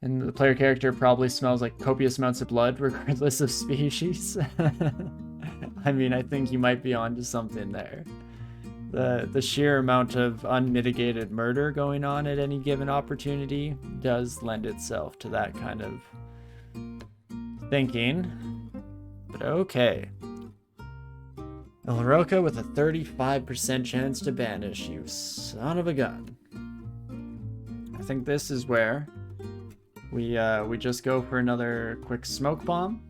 And the player character probably smells like copious amounts of blood, regardless of species. I mean, I think you might be onto something there. The sheer amount of unmitigated murder going on at any given opportunity does lend itself to that kind of thinking. But okay. Elroka with a 35% chance to banish, you son of a gun. I think this is where we just go for another quick smoke bomb.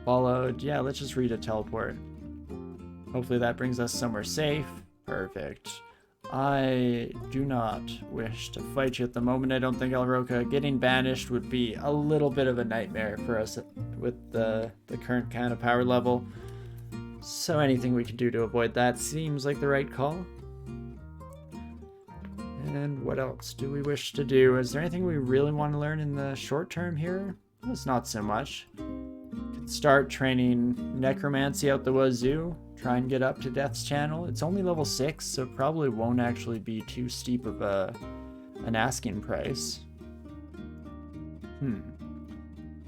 Followed, yeah, let's just read a teleport. Hopefully that brings us somewhere safe. Perfect. I do not wish to fight you at the moment. I don't think Elroka getting banished would be a little bit of a nightmare for us with the current kind of power level. So anything we can do to avoid that seems like the right call. And what else do we wish to do? Is there anything we really want to learn in the short term here? It's not so much. Could start training necromancy out the wazoo. Try and get up to Death's Channel. It's only level 6, so probably won't actually be too steep of an asking price.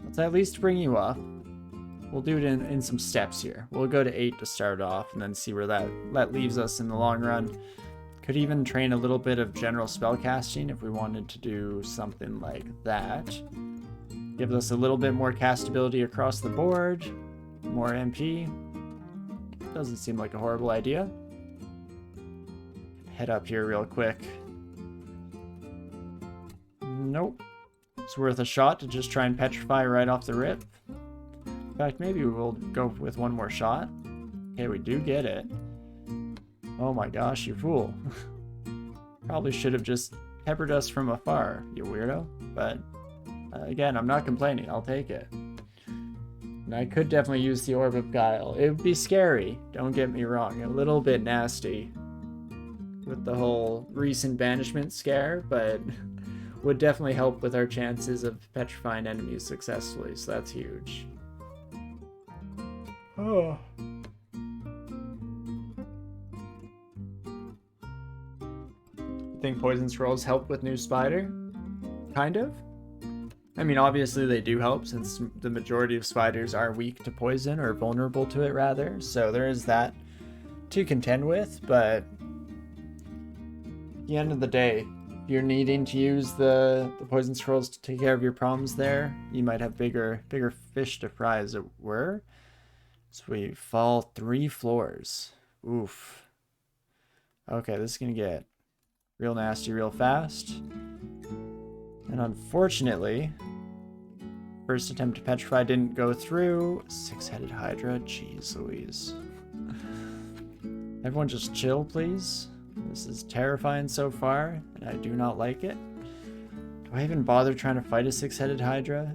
Let's at least bring you up. We'll do it in some steps here. We'll go to 8 to start off and then see where that leaves us in the long run. Could even train a little bit of general spellcasting if we wanted to do something like that. Gives us a little bit more castability across the board, more MP. Doesn't seem like a horrible idea. Head up here real quick. Nope. It's worth a shot to just try and petrify right off the rip. In fact, maybe we'll go with one more shot. Okay, we do get it. Oh my gosh, you fool. Probably should have just peppered us from afar, you weirdo. But again, I'm not complaining. I'll take it. And I could definitely use the Orb of Guile. It would be scary, don't get me wrong. A little bit nasty with the whole recent banishment scare, but would definitely help with our chances of petrifying enemies successfully, so that's huge. Oh. You think poison scrolls help with new spider? Kind of. I mean, obviously they do help since the majority of spiders are weak to poison or vulnerable to it rather. So there is that to contend with, but at the end of the day, if you're needing to use the poison scrolls to take care of your problems there, you might have bigger fish to fry, as it were. So we fall 3 floors. Oof. Okay, this is gonna get real nasty real fast. And unfortunately, first attempt to petrify didn't go through. 6-headed Hydra, jeez Louise. Everyone just chill, please. This is terrifying so far, and I do not like it. Do I even bother trying to fight a 6-headed Hydra?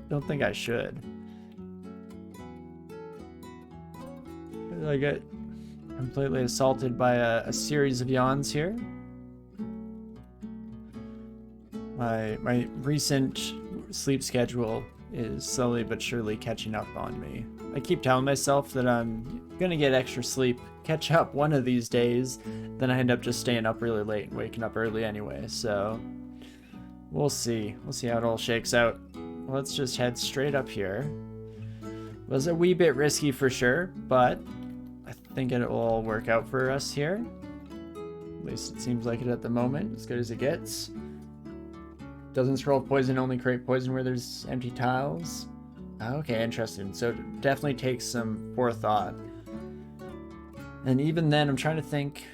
Don't think I should. I get completely assaulted by a series of yawns here. My recent sleep schedule is slowly but surely catching up on me. I keep telling myself that I'm gonna get extra sleep, catch up one of these days, then I end up just staying up really late and waking up early anyway, so we'll see. We'll see how it all shakes out. Let's just head straight up here. Was a wee bit risky for sure, but I think it will all work out for us here. At least it seems like it at the moment, as good as it gets. Doesn't scroll poison only create poison where there's empty tiles? Okay, interesting. So it definitely takes some forethought. And even then, I'm trying to think,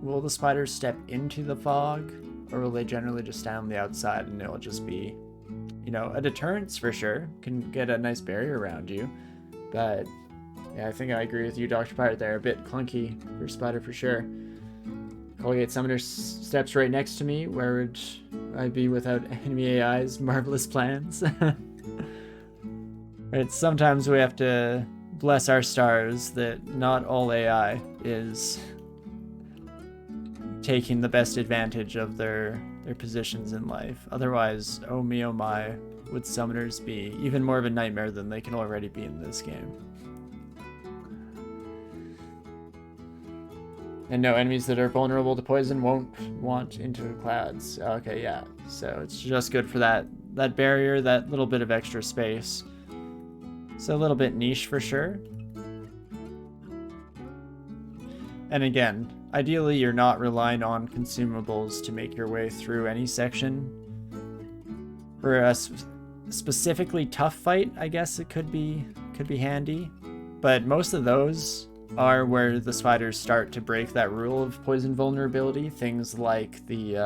will the spiders step into the fog? Or will they generally just stand on the outside and it'll just be, you know, a deterrence for sure. Can get a nice barrier around you. But yeah, I think I agree with you, Dr. Pirate there. A bit clunky for spider for sure. Colgate Summoner steps right next to me. Where would I be without enemy AI's marvelous plans? Right, sometimes we have to bless our stars that not all AI is taking the best advantage of their positions in life. Otherwise, oh me oh my, would summoners be even more of a nightmare than they can already be in this game. And no, enemies that are vulnerable to poison won't want into clouds. Okay, yeah. So it's just good for that barrier, that little bit of extra space. It's a little bit niche for sure. And again, ideally you're not relying on consumables to make your way through any section. For a specifically tough fight, I guess it could be handy. But most of those are where the spiders start to break that rule of poison vulnerability. Things like the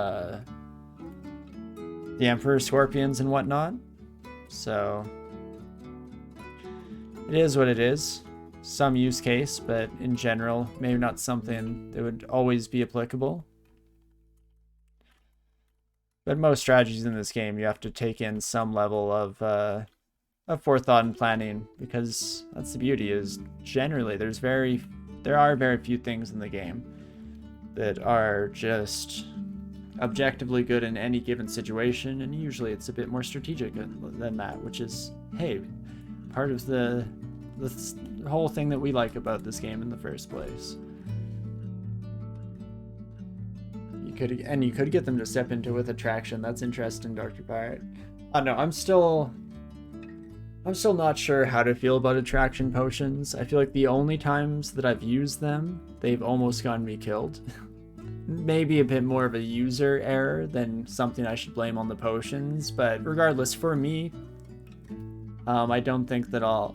Emperor Scorpions and whatnot. So it is what it is. Some use case, but in general, maybe not something that would always be applicable. But most strategies in this game, you have to take in some level of forethought and planning, because that's the beauty, is generally there are very few things in the game that are just objectively good in any given situation, and usually it's a bit more strategic than that, which is, hey, part of the whole thing that we like about this game in the first place. You could get them to step into with attraction. That's interesting, Dr. Pirate. I don't know, I'm still not sure how to feel about attraction potions. I feel like the only times that I've used them, they've almost gotten me killed. Maybe a bit more of a user error than something I should blame on the potions, but regardless, for me, I don't think that I'll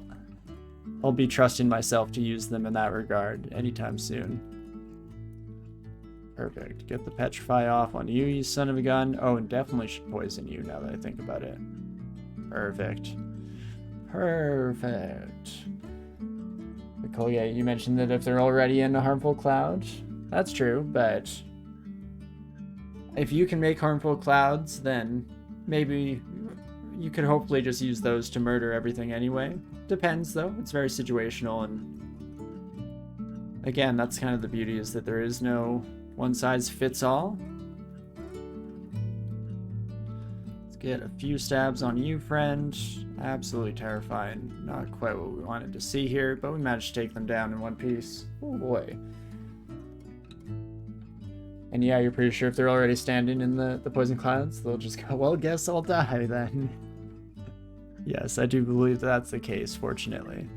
be trusting myself to use them in that regard anytime soon. Perfect. Get the petrify off on you, you son of a gun. Oh, and definitely should poison you now that I think about it. Perfect. Perfect. Cool, yeah, you mentioned that if they're already in a harmful cloud. That's true, but if you can make harmful clouds, then maybe you could hopefully just use those to murder everything anyway. Depends, though. It's very situational, and again, that's kind of the beauty, is that there is no one-size-fits-all. Let's get a few stabs on you, friend. Absolutely terrifying. Not quite what we wanted to see here, but we managed to take them down in one piece. Oh boy. And yeah, you're pretty sure if they're already standing in the poison clouds, they'll just go, well, guess I'll die then. Yes, I do believe that's the case, fortunately.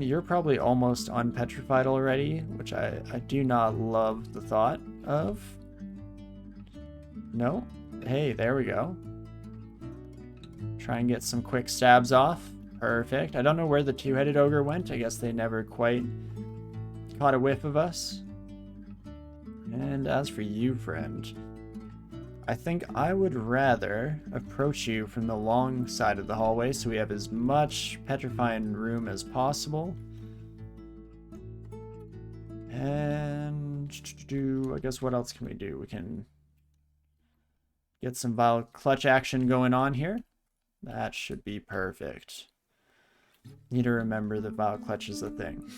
You're probably almost unpetrified already, which I do not love the thought of. No? Hey, there we go. Try and get some quick stabs off. Perfect. I don't know where the two-headed ogre went. I guess they never quite caught a whiff of us. And as for you, friend, I think I would rather approach you from the long side of the hallway so we have as much petrifying room as possible. And I guess what else can we do? We can get some vile clutch action going on here. That should be perfect. Need to remember that vile clutch is a thing.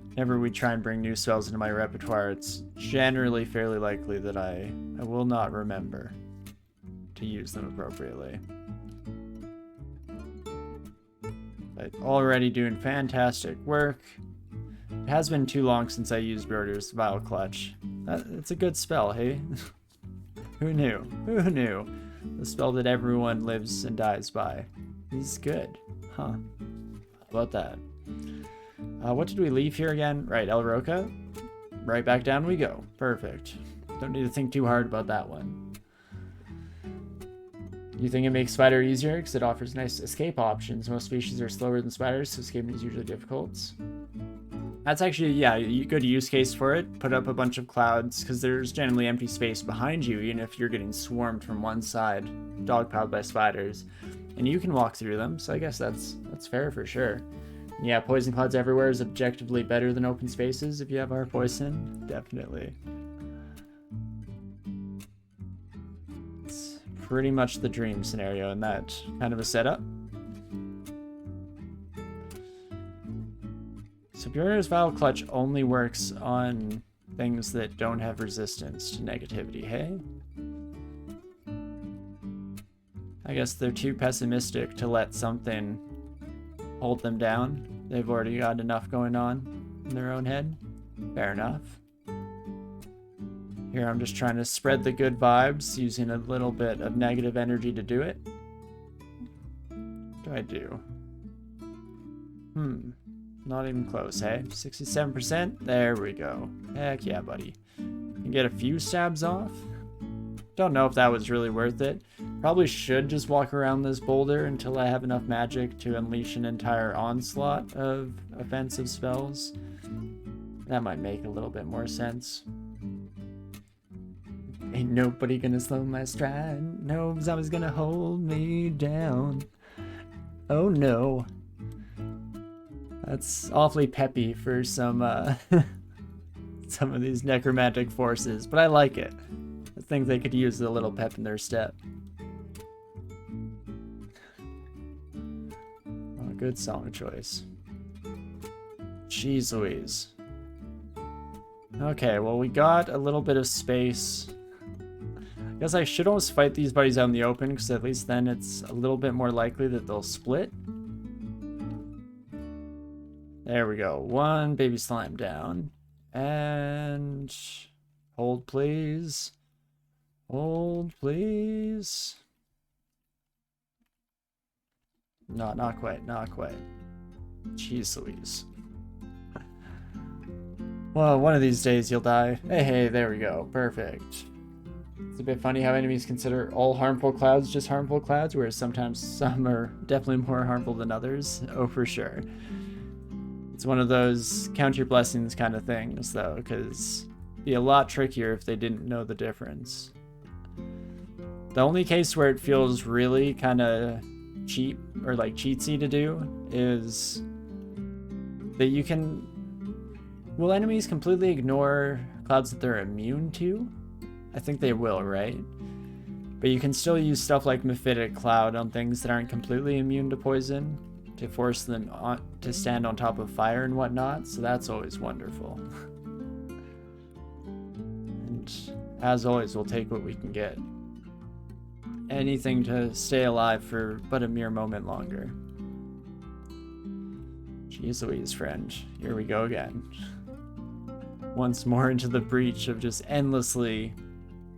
Whenever we try and bring new spells into my repertoire, it's generally fairly likely that I will not remember to use them appropriately. But already doing fantastic work. It has been too long since I used Broder's Vile Clutch. It's a good spell, hey? Who knew? Who knew? The spell that everyone lives and dies by. He's good. Huh. How about that? What did we leave here again? Right, El Roca. Right back down we go. Perfect. Don't need to think too hard about that one. You think it makes spider easier? Because it offers nice escape options. Most species are slower than spiders, so escaping is usually difficult. That's actually, yeah, a good use case for it. Put up a bunch of clouds, because there's generally empty space behind you, even if you're getting swarmed from one side, dogpiled by spiders. And you can walk through them, so I guess that's fair for sure. Yeah, poison clouds everywhere is objectively better than open spaces if you have our poison. Definitely. It's pretty much the dream scenario in that kind of a setup. So Bjorn's Vile Clutch only works on things that don't have resistance to negativity, hey? I guess they're too pessimistic to let something hold them down. they've already got enough going on in their own head. Fair enough. Here I'm just trying to spread the good vibes, using a little bit of negative energy to do it. What do I do? Not even close, hey? 67%? There we go. Heck yeah, buddy. Can get a few stabs off. Don't know if that was really worth it. Probably should just walk around this boulder until I have enough magic to unleash an entire onslaught of offensive spells. That might make a little bit more sense. Ain't nobody gonna slow my stride. No zombie's gonna hold me down. Oh no. That's awfully peppy for some some of these necromantic forces, but I like it. I think they could use a little pep in their step. Oh, good song choice. Jeez Louise. Okay, well we got a little bit of space. I guess I should almost fight these buddies out in the open, because at least then it's a little bit more likely that they'll split. There we go. One baby slime down. And hold please. Hold please. No, not quite, not quite. Jeez Louise. Well, one of these days you'll die. Hey, there we go. Perfect. It's a bit funny how enemies consider all harmful clouds just harmful clouds, whereas sometimes some are definitely more harmful than others. Oh, for sure. It's one of those count your blessings kind of things, though, because it'd be a lot trickier if they didn't know the difference. The only case where it feels really kind of cheap or like cheatsy to do is that you can... Will enemies completely ignore clouds that they're immune to? I think they will, right? But you can still use stuff like Mephitic Cloud on things that aren't completely immune to poison to force them to stand on top of fire and whatnot, so that's always wonderful. And as always, we'll take what we can get. Anything to stay alive for but a mere moment longer. Jeez Louise, friend. Here we go again. Once more into the breach of just endlessly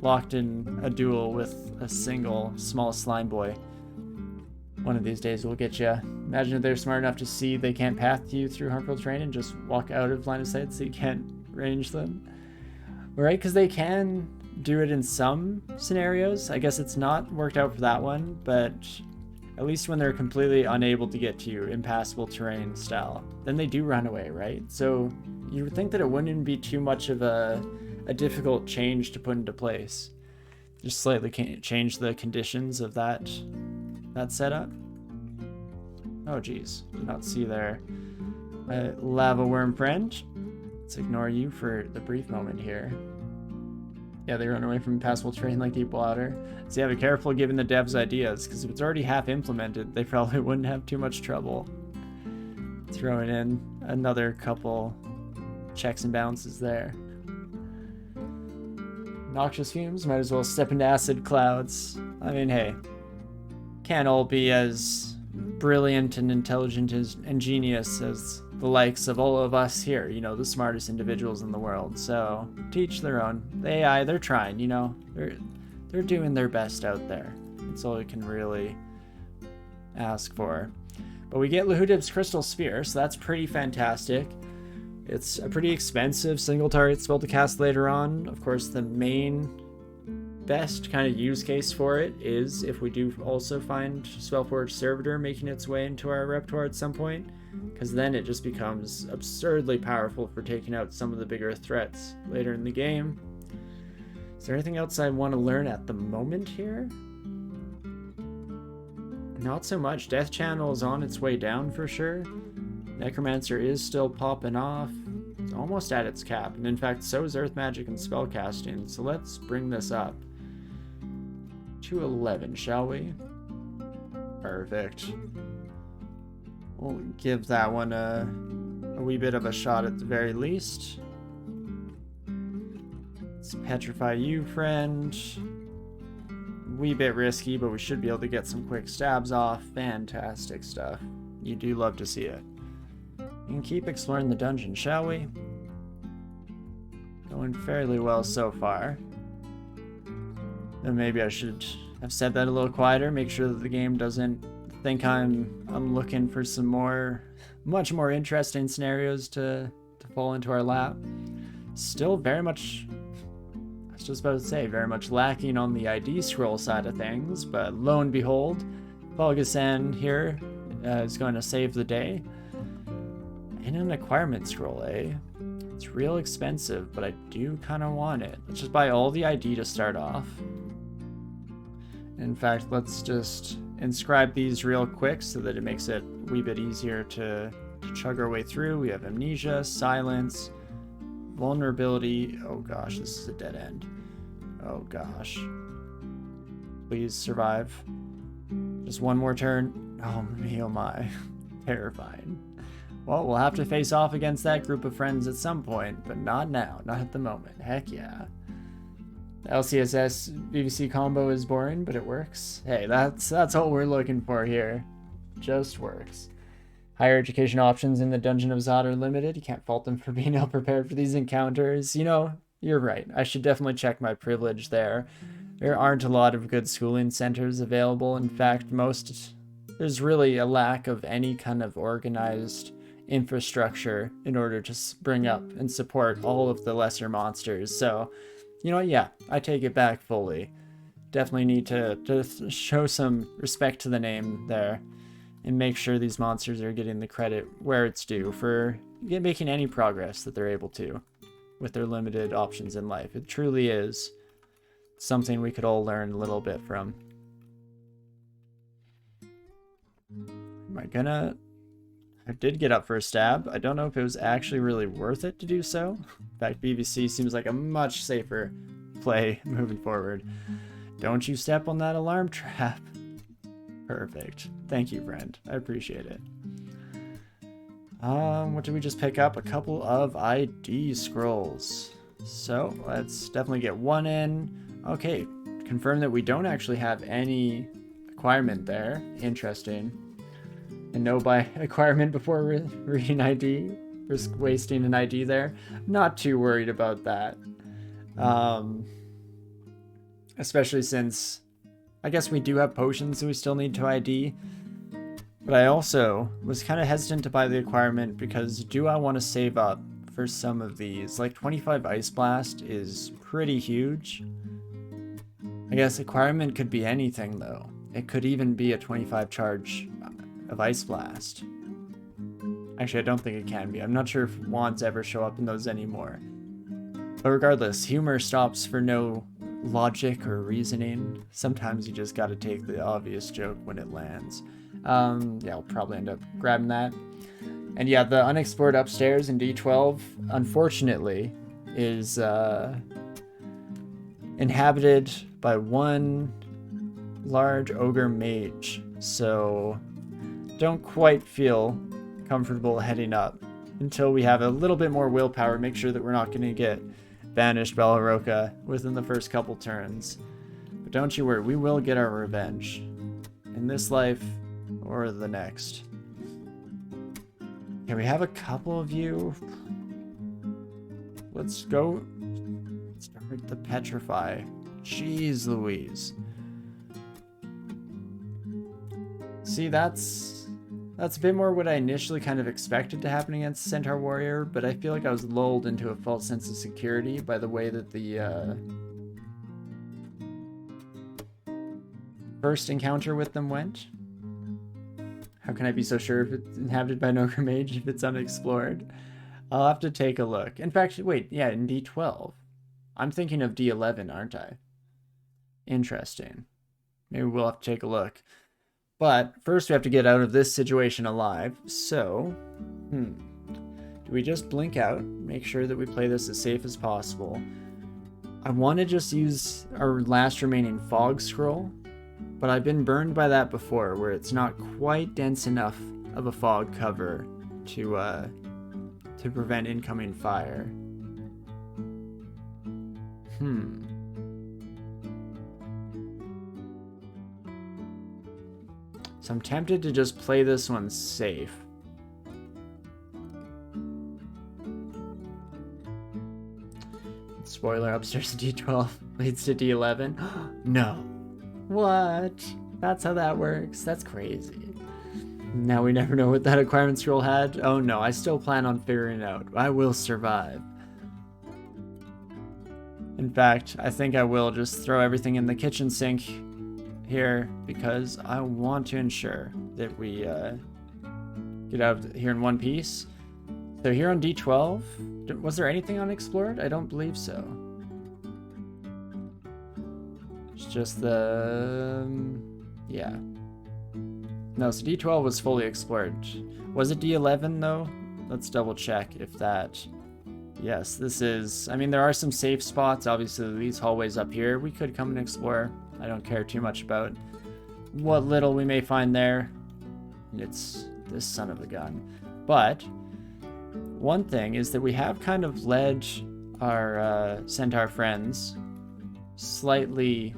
locked in a duel with a single small slime boy. One of these days we'll get you. Imagine if they're smart enough to see they can't path you through harmful terrain and just walk out of line of sight so you can't range them. Right, because they can do it in some scenarios. I guess it's not worked out for that one, but at least when they're completely unable to get to you, impassable terrain style, then they do run away, right? So you would think that it wouldn't be too much of a difficult change to put into place. Just slightly change the conditions of that setup. Oh geez, did not see there. My lava worm friend. Let's ignore you for the brief moment here. Yeah, they run away from impassable terrain like deep water. So yeah, be careful giving the devs ideas, because if it's already half implemented, they probably wouldn't have too much trouble throwing in another couple checks and balances there. Noxious fumes, might as well step into acid clouds. I mean, hey, can't all be as brilliant and intelligent and genius as the likes of all of us here, you know, the smartest individuals in the world. So, teach their own. The AI, they're trying, you know, they're doing their best out there. That's all we can really ask for. But we get Lahudib's Crystal Sphere, so that's pretty fantastic. It's a pretty expensive single target spell to cast later on. Of course, the main best kind of use case for it is if we do also find Spellforge Servitor making its way into our repertoire at some point, because then it just becomes absurdly powerful for taking out some of the bigger threats later in the game. Is there anything else I want to learn at the moment here? Not so much. Death Channel is on its way down for sure. Necromancer is still popping off. It's almost at its cap, and in fact so is Earth Magic and Spellcasting, so let's bring this up to 11, shall we? Perfect. We'll give that one a wee bit of a shot at the very least. Let's petrify you, friend. Wee bit risky, but we should be able to get some quick stabs off. Fantastic stuff. You do love to see it. We can keep exploring the dungeon, shall we? Going fairly well so far. Then maybe I should have said that a little quieter, make sure that the game doesn't think I'm looking for some much more interesting scenarios to fall into our lap. Still very much, I was just about to say, very much lacking on the ID scroll side of things, but lo and behold, Volgasan here is going to save the day. And an acquirement scroll, eh? It's real expensive, but I do kind of want it. Let's just buy all the ID to start off. In fact, let's just inscribe these real quick so that it makes it a wee bit easier to chug our way through. We have amnesia, silence, vulnerability. Oh gosh, this is a dead end. Oh gosh. Please survive. Just one more turn. Oh me, oh my. Terrifying. Well, we'll have to face off against that group of friends at some point, but not now, not at the moment. Heck yeah. The LCSS BBC combo is boring, but it works. Hey, that's all we're looking for here. Just works. Higher education options in the Dungeon of Zot are limited. You can't fault them for being ill prepared for these encounters. You know, you're right. I should definitely check my privilege there. There aren't a lot of good schooling centers available. In fact, there's really a lack of any kind of organized infrastructure in order to bring up and support all of the lesser monsters. So, you know what? Yeah, I take it back fully. Definitely need to show some respect to the name there and make sure these monsters are getting the credit where it's due for making any progress that they're able to with their limited options in life. It truly is something we could all learn a little bit from. I did get up for a stab. I don't know if it was actually really worth it to do so. In fact, BBC seems like a much safer play moving forward. Don't you step on that alarm trap. Perfect. Thank you, friend. I appreciate it. What did we just pick up? A couple of ID scrolls. So let's definitely get one in. Okay, confirm that we don't actually have any acquirement there. Interesting. And no by acquirement before reading ID. Risk wasting an ID there. Not too worried about that. Especially since I guess we do have potions that we still need to ID. But I also was kind of hesitant to buy the acquirement because do I want to save up for some of these? Like 25 Ice Blast is pretty huge. I guess acquirement could be anything though. It could even be a 25 charge of Ice Blast. Actually, I don't think it can be. I'm not sure if wands ever show up in those anymore. But regardless, humor stops for no logic or reasoning. Sometimes you just gotta take the obvious joke when it lands. Yeah, I'll probably end up grabbing that. And yeah, the unexplored upstairs in D12, unfortunately, is inhabited by one large ogre mage. So don't quite feel comfortable heading up until we have a little bit more willpower. Make sure that we're not going to get banished Belaroka within the first couple turns. But don't you worry, we will get our revenge in this life or the next. Okay, we have a couple of you. Let's go start the petrify. Jeez Louise. See, that's a bit more what I initially kind of expected to happen against Centaur Warrior, but I feel like I was lulled into a false sense of security by the way that the first encounter with them went. How can I be so sure if it's inhabited by an ogre mage if it's unexplored? I'll have to take a look. In fact, wait, yeah, in D12. I'm thinking of D11, aren't I? Interesting. Maybe we'll have to take a look. But first we have to get out of this situation alive. So, do we just blink out, make sure that we play this as safe as possible? I want to just use our last remaining fog scroll, but I've been burned by that before, where it's not quite dense enough of a fog cover to prevent incoming fire. So I'm tempted to just play this one safe. spoiler, upstairs to D12 leads to D11. No. What? That's how that works. That's crazy. Now we never know what that acquirement scroll had. Oh no, I still plan on figuring it out. I will survive. In fact, I think I will just throw everything in the kitchen sink here because I want to ensure that we get out of here in one piece. So here on D12, was there anything unexplored? I don't believe so. It's just the... yeah. No, so D12 was fully explored. Was it D11 though? Let's double check if that... Yes, this is... I mean, there are some safe spots. Obviously, these hallways up here we could come and explore. I don't care too much about what little we may find there. It's this son of a gun. But one thing is that we have kind of led our centaur friends slightly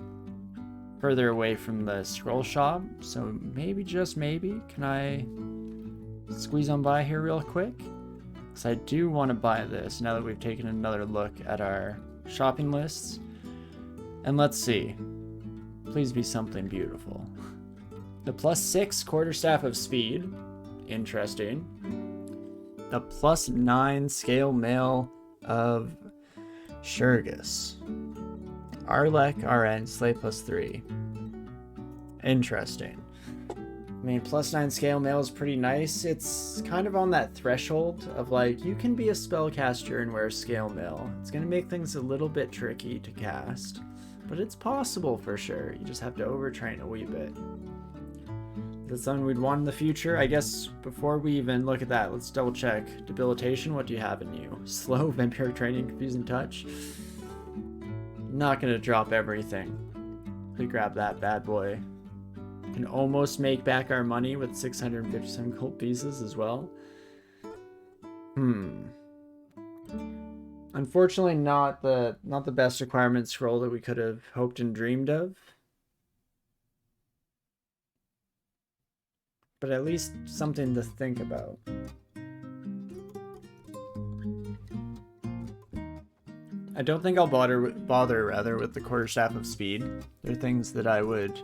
further away from the scroll shop. So maybe, just maybe, can I squeeze on by here real quick? Because I do want to buy this now that we've taken another look at our shopping lists. And let's see. Please be something beautiful. The +6 quarterstaff of speed. Interesting. The +9 scale mail of Shurgus. Arlek RN Slay +3. Interesting. I mean, +9 scale mail is pretty nice. It's kind of on that threshold of like, you can be a spellcaster and wear scale mail. It's going to make things a little bit tricky to cast, but it's possible for sure. You just have to overtrain a wee bit. That's something we'd want in the future. I guess before we even look at that, let's double check. Debilitation, what do you have in you? Slow, Vampiric Training, Confusing Touch. Not going to drop everything. We grab that bad boy. Can almost make back our money with 657 gold pieces as well. Unfortunately, not the best requirement scroll that we could have hoped and dreamed of. But at least something to think about. I don't think I'll bother with the quarterstaff of speed. There are things that I would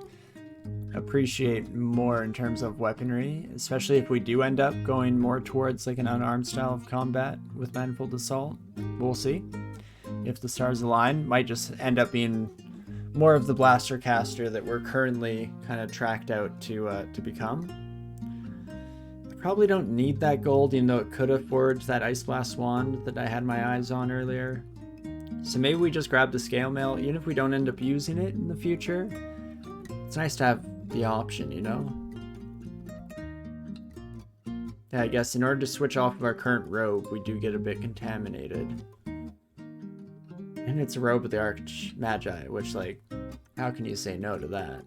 appreciate more in terms of weaponry, especially if we do end up going more towards like an unarmed style of combat with manifold assault. We'll see. If the stars align, might just end up being more of the blaster caster that we're currently kind of tracked out to become. I probably don't need that gold, even though it could have forged that Ice Blast wand that I had my eyes on earlier. So maybe we just grab the scale mail, even if we don't end up using it in the future. It's nice to have the option, you know? Yeah, I guess in order to switch off of our current robe, we do get a bit contaminated. And it's a robe with the Arch Magi, which, like, how can you say no to that?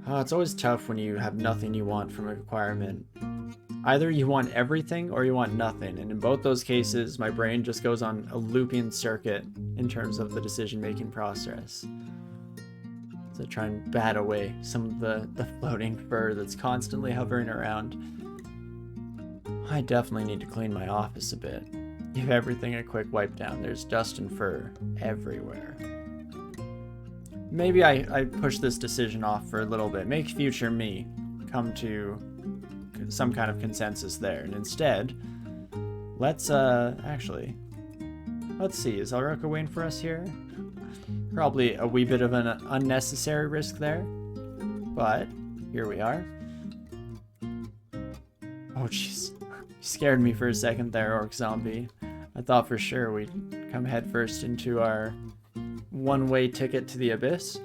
Oh, it's always tough when you have nothing you want from a requirement. Either you want everything or you want nothing, and in both those cases, my brain just goes on a looping circuit in terms of the decision-making process. So try and bat away some of the floating fur that's constantly hovering around. I definitely need to clean my office a bit. Give everything a quick wipe down. There's dust and fur everywhere. Maybe I push this decision off for a little bit. Make future me come to some kind of consensus there. And instead, let's actually, let's see. Is Alroka waiting for us here? Probably a wee bit of an unnecessary risk there. But here we are. Oh, jeez. You scared me for a second there, Orc Zombie. I thought for sure we'd come headfirst into our one-way ticket to the abyss.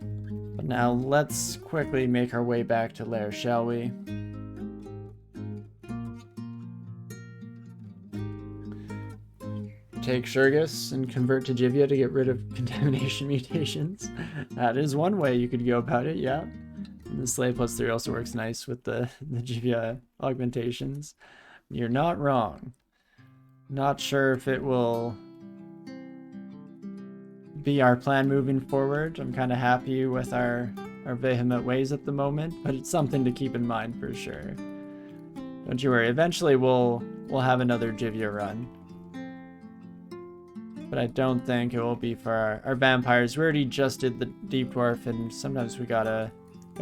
But now let's quickly make our way back to Lair, shall we? Take Shurgus and convert to Jivia to get rid of contamination mutations. That is one way you could go about it, yeah. And the Slay +3 also works nice with the Jivia augmentations. You're not wrong. Not sure if it will be our plan moving forward. I'm kind of happy with our vehement ways at the moment, but it's something to keep in mind for sure. Don't you worry, eventually we'll have another Jivia run. but I don't think it will be for our vampires. We already just did the Deep Dwarf, and sometimes we gotta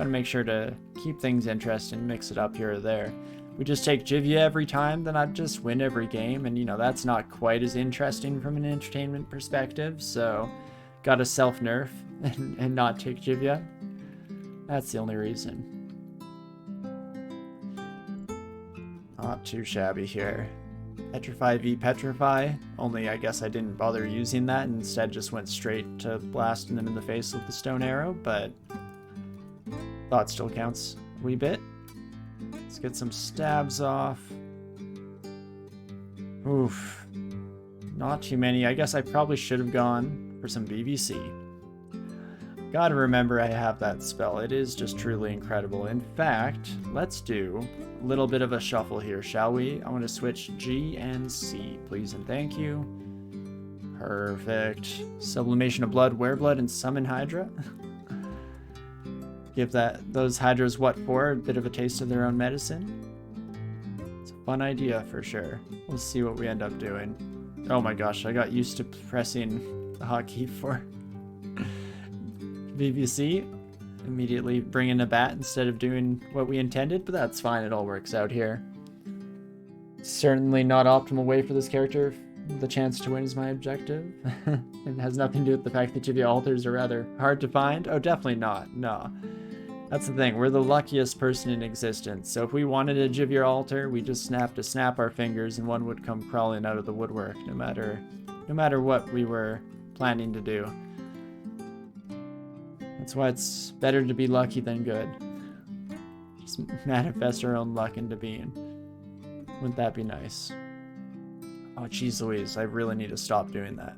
make sure to keep things interesting, mix it up here or there. We just take Jivia every time, then I'd just win every game, and you know, that's not quite as interesting from an entertainment perspective, so gotta self-nerf and not take Jivia. That's the only reason. Not too shabby here. Petrify v Petrify, only I guess I didn't bother using that, and instead just went straight to blasting them in the face with the stone arrow, but thought still counts a wee bit. Let's get some stabs off. Oof. Not too many. I guess I probably should have gone for some BBC. Gotta remember I have that spell. It is just truly incredible. In fact, let's do a little bit of a shuffle here, shall we? I want to switch G and C, please and thank you. Perfect. Sublimation of Blood, Wear Blood, and Summon Hydra. Give those Hydras what for? A bit of a taste of their own medicine. It's a fun idea for sure. We'll see what we end up doing. Oh my gosh, I got used to pressing the hotkey for BBC. Immediately bring in a bat instead of doing what we intended, but that's fine, it all works out here. Certainly not optimal way for this character. The chance to win is my objective. It has nothing to do with the fact that Jivia altars are rather hard to find. Oh, definitely not. No. That's the thing. We're the luckiest person in existence. So if we wanted a Jivia altar, we just have to snap our fingers and one would come crawling out of the woodwork, no matter what we were planning to do. That's why it's better to be lucky than good. Just manifest our own luck into being. Wouldn't that be nice? Oh, geez Louise, I really need to stop doing that.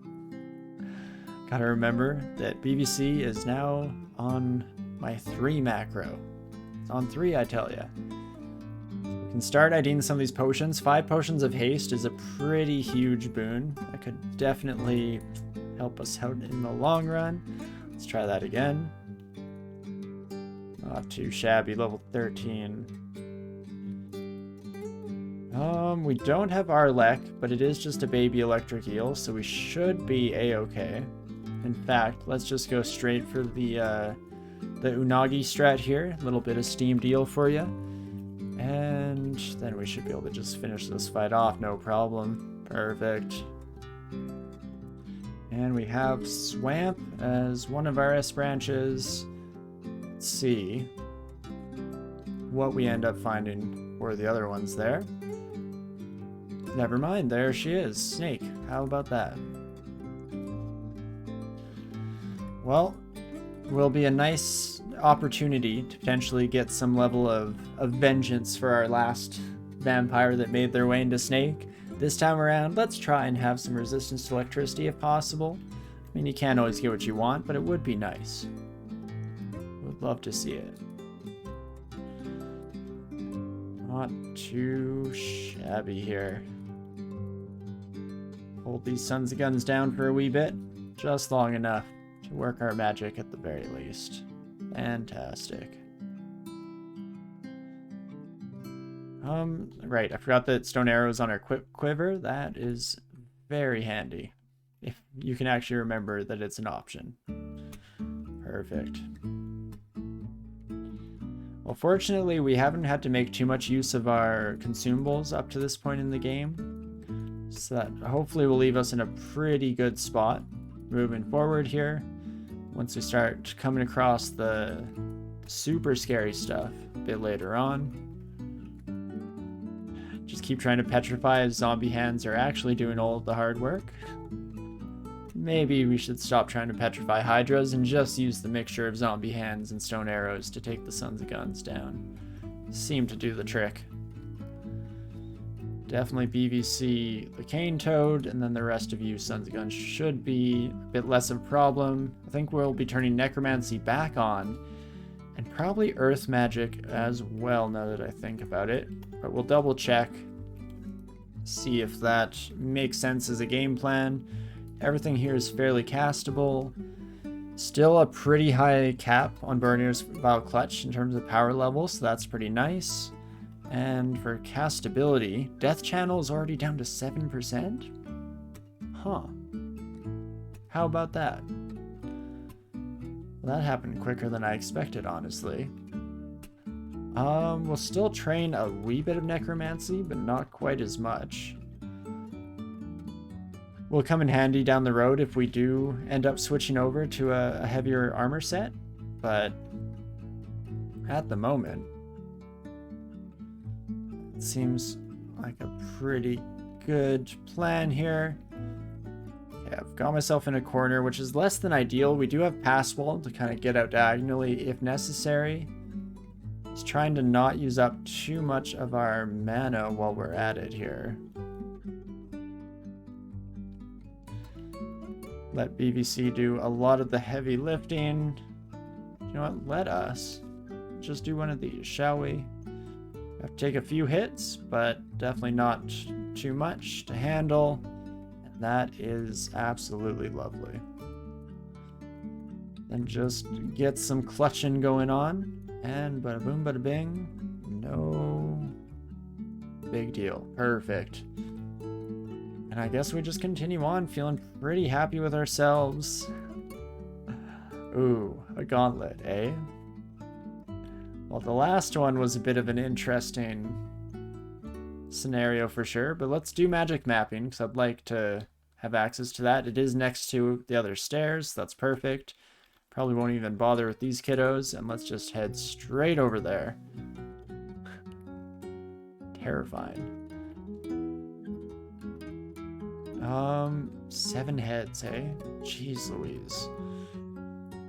Gotta remember that BBC is now on my 3 macro. It's on 3, I tell ya. We can start IDing some of these potions. 5 potions of haste is a pretty huge boon. That could definitely help us out in the long run. Let's try that again. Not too shabby, level 13. We don't have Arlek, but it is just a baby electric eel, so we should be a-okay. In fact, let's just go straight for the Unagi strat here. A little bit of steamed eel for you. And then we should be able to just finish this fight off, no problem. Perfect. And we have Swamp as one of our S branches. Let's see what we end up finding for the other ones there. Never mind, there she is. Snake. How about that? Well, will be a nice opportunity to potentially get some level of vengeance for our last vampire that made their way into Snake. This time around, let's try and have some resistance to electricity if possible. I mean, you can't always get what you want, but it would be nice. Would love to see it. Not too shabby here. Hold these Sons of Guns down for a wee bit. Just long enough to work our magic at the very least. Fantastic. Right, I forgot that stone arrows on our quiver. That is very handy. If you can actually remember that it's an option. Perfect. Well, fortunately, we haven't had to make too much use of our consumables up to this point in the game. So that hopefully will leave us in a pretty good spot moving forward here. Once we start coming across the super scary stuff a bit later on. Just keep trying to petrify as zombie hands are actually doing all of the hard work. Maybe we should stop trying to petrify hydras and just use the mixture of zombie hands and stone arrows to take the Sons of Guns down. Seem to do the trick. Definitely BVC the Cane Toad, and then the rest of you Sons of Guns should be a bit less of a problem. I think we'll be turning Necromancy back on, and probably Earth Magic as well now that I think about it. But we'll double check, see if that makes sense as a game plan. Everything here is fairly castable. Still a pretty high cap on Bernier's Vile Clutch in terms of power level, so that's pretty nice. And for castability, Death Channel is already down to 7%? Huh. How about that? Well, that happened quicker than I expected, honestly. We'll still train a wee bit of necromancy, but not quite as much. Will come in handy down the road if we do end up switching over to a heavier armor set, but at the moment, it seems like a pretty good plan here. Okay, I've got myself in a corner, which is less than ideal. We do have pass wall to kind of get out diagonally if necessary. Just trying to not use up too much of our mana while we're at it here. Let BVC do a lot of the heavy lifting. You know what? Let us just do one of these, shall we? Have to take a few hits, but definitely not too much to handle. And that is absolutely lovely. Then just get some clutching going on. And bada boom, bada bing. No big deal. Perfect. And I guess we just continue on, feeling pretty happy with ourselves. Ooh, a gauntlet, eh? Well, the last one was a bit of an interesting scenario for sure, but let's do magic mapping, because I'd like to have access to that. It is next to the other stairs. That's perfect. Probably won't even bother with these kiddos, and let's just head straight over there. Terrifying. 7 heads, eh? Jeez Louise.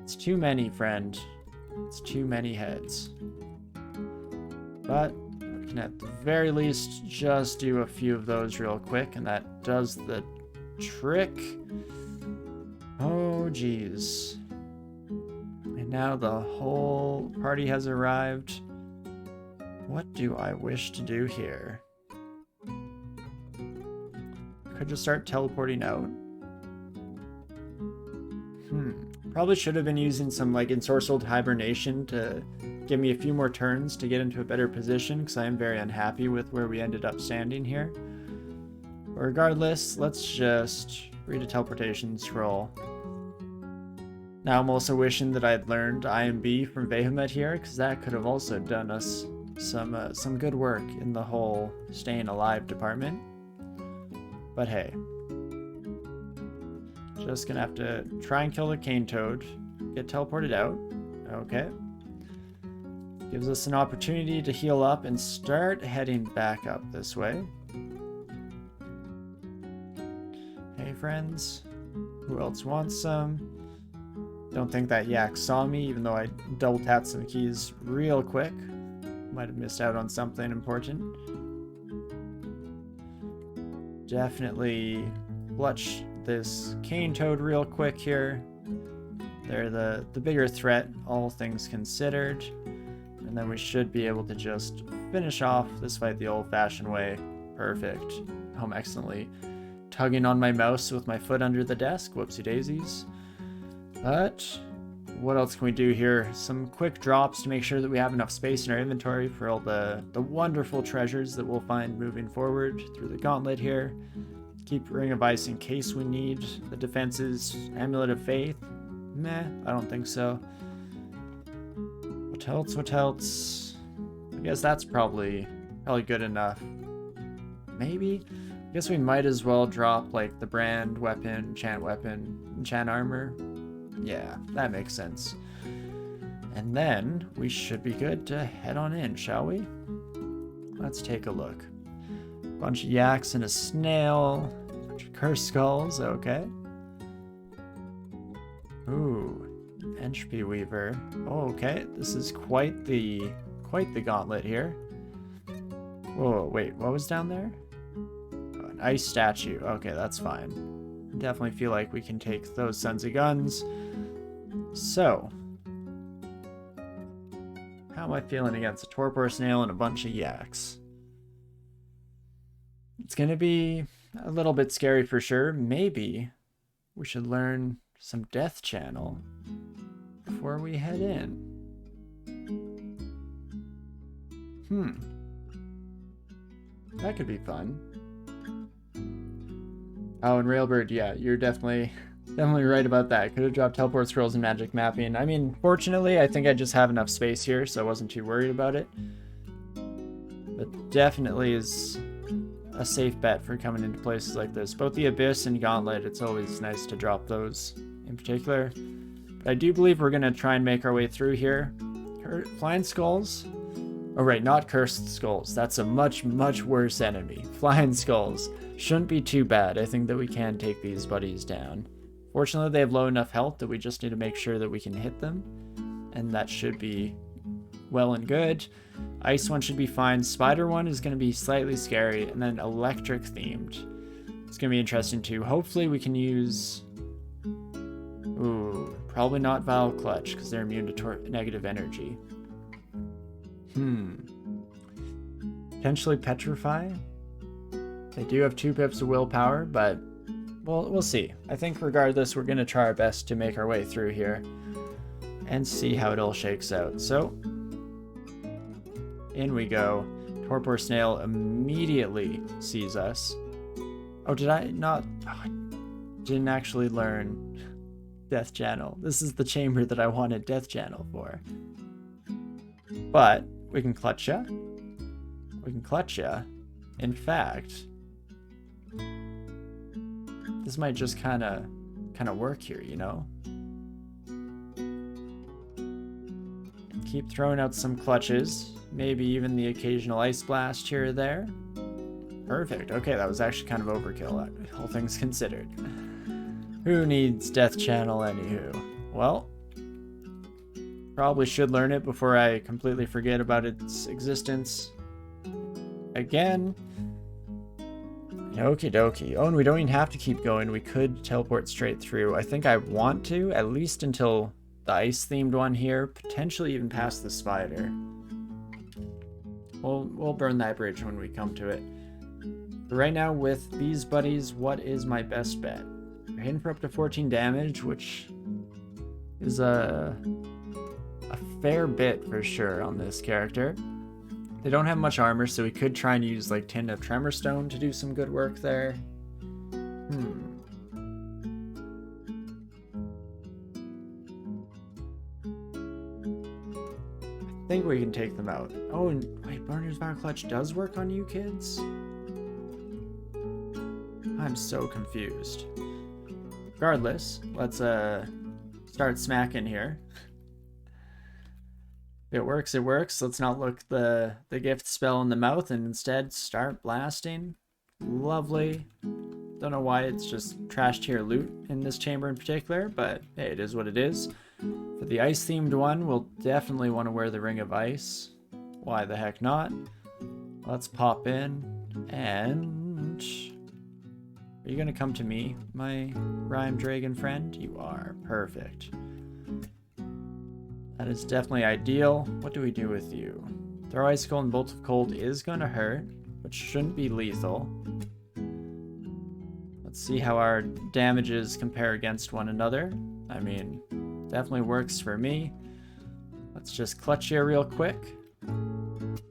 It's too many, friend. It's too many heads. But we can at the very least just do a few of those real quick, and that does the trick. Oh, geez. And now the whole party has arrived. What do I wish to do here? Could just start teleporting out. Probably should have been using some like ensorcelled hibernation to give me a few more turns to get into a better position, because I am very unhappy with where we ended up standing here. But regardless, let's just read a teleportation scroll. Now I'm also wishing that I'd learned IMB from Behemoth here, because that could have also done us some good work in the whole staying alive department. But hey, just gonna have to try and kill the cane toad, get teleported out. Okay. Gives us an opportunity to heal up and start heading back up this way. Hey friends, who else wants some? Don't think that yak saw me, even though I double tapped some keys real quick. Might have missed out on something important. Definitely clutch this cane toad real quick here. They're the bigger threat, all things considered. And then we should be able to just finish off this fight the old-fashioned way. Perfect. I'm excellently tugging on my mouse with my foot under the desk. Whoopsie daisies. But what else can we do here? Some quick drops to make sure that we have enough space in our inventory for all the wonderful treasures that we'll find moving forward through the gauntlet here. Keep Ring of Ice in case we need the defenses. Amulet of Faith? Meh, I don't think so. What else? What else? I guess that's probably good enough. Maybe? I guess we might as well drop like the brand weapon, enchant armor. Yeah, that makes sense. And then we should be good to head on in, shall we? Let's take a look. Bunch of yaks and a snail. Bunch of curse skulls, okay. Ooh, Entropy Weaver. Oh, okay, this is quite the gauntlet here. Whoa, wait, what was down there? Oh, an ice statue. Okay, that's fine. Definitely feel like we can take those sons of guns. So, how am I feeling against a torpor snail and a bunch of yaks? It's gonna be a little bit scary for sure. Maybe we should learn some death channel before we head in. That could be fun. Oh, and Railbird, yeah, you're definitely Definitely right about that. Could have dropped teleport scrolls and magic mapping. I mean, fortunately, I think I just have enough space here, so I wasn't too worried about it. But definitely is a safe bet for coming into places like this. Both the Abyss and Gauntlet, it's always nice to drop those in particular. But I do believe we're going to try and make our way through here. Flying Skulls? Oh right, not Cursed Skulls. That's a much, much worse enemy. Flying Skulls shouldn't be too bad. I think that we can take these buddies down. Fortunately, they have low enough health that we just need to make sure that we can hit them. And that should be well and good. Ice one should be fine. Spider one is going to be slightly scary. And then electric themed. It's going to be interesting too. Hopefully we can use... Ooh, probably not Vile Clutch because they're immune to negative energy. Potentially Petrify. They do have 2 pips of willpower, but we'll see. I think regardless, we're going to try our best to make our way through here and see how it all shakes out. So, in we go. Torpor Snail immediately sees us. Oh, did I not? Oh, I didn't actually learn Death Channel. This is the chamber that I wanted Death Channel for. But we can clutch ya. We can clutch ya. In fact, this might just kind of work here, you know? Keep throwing out some clutches. Maybe even the occasional Ice Blast here or there. Perfect. Okay, that was actually kind of overkill, all things considered. Who needs Death Channel anywho? Well, probably should learn it before I completely forget about its existence again. Okie dokie. Oh, and we don't even have to keep going. We could teleport straight through. I think I want to, at least until the ice-themed one here. Potentially even past the spider. We'll burn that bridge when we come to it. But right now, with these buddies, what is my best bet? We're hitting for up to 14 damage, which is a fair bit for sure on this character. They don't have much armor, so we could try and use like Tin of Tremorstone to do some good work there. I think we can take them out. Oh, and wait, Burner's Vile Clutch does work on you kids? I'm so confused. Regardless, let's start smacking here. If it works, it works. Let's not look the gift spell in the mouth and instead start blasting. Lovely. Don't know why it's just trash tier loot in this chamber in particular, but hey, it is what it is. For the ice themed one, we'll definitely want to wear the Ring of Ice. Why the heck not? Let's pop in and... Are you gonna come to me, my Rhyme Dragon friend? You are. Perfect. That is definitely ideal. What do we do with you? Throw Icicle and Bolt of Cold is gonna hurt, but shouldn't be lethal. Let's see how our damages compare against one another. I mean, definitely works for me. Let's just clutch here real quick.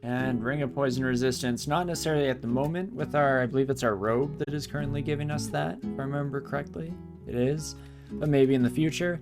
And Ring of Poison Resistance, not necessarily at the moment with our, I believe it's our robe that is currently giving us that, if I remember correctly. It is, but maybe in the future.